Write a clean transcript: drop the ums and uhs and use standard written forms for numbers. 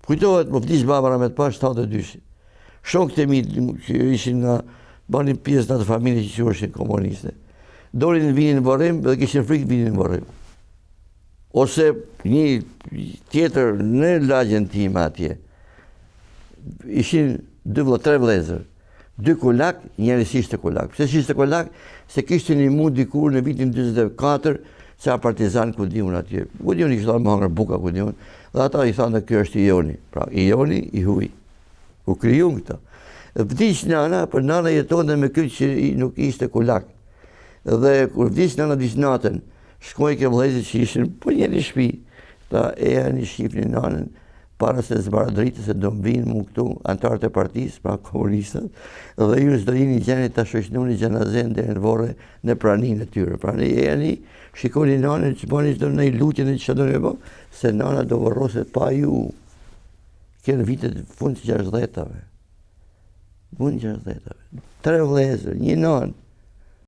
Kujtohet, më vdiq baba me të pa 72. Shokët e mi që ishin nga banin pjesë në atë familje që quheshin komuniste. Dolin vinin në Vorrim dhe kishin frikë vinin në Vorrim. Ose një tjetër në lagjen time atje. Ishin 3 vëllezër. 2 kulak, njëri ishte kulak. Pse ishte kulak? Se kishte një mund dikur në vitin 44 ca partizan ku diun atje. Ku diun i kishte më hangër buka ku diun. Dhe ata i thanë kjo është i Joni. Pra i Joni i huj. U krijuan këta. Vdiq nana, për nana jetonte me këtë që nuk ishte kulak. Dhe kur vdiq nana diç natën, shkoi ke vëllezërit që ishin po një shtëpi. Ta një shifnin nanën para se zbaradritës se do mbinë mu këtu antarët e partisë, pra komunistët, dhe ju s'do jini gjeni ta shoqënuni xhanazen deri në Vorre në praninë e tyre. Pra ne jeni shikoni nanën që bani çdo në lutjen e çdo ne bë, se nana do vorroset pa ju. Kënë vitet fund të 60-tave. Fund të 60-tave. 3 vëllezër, një nanë.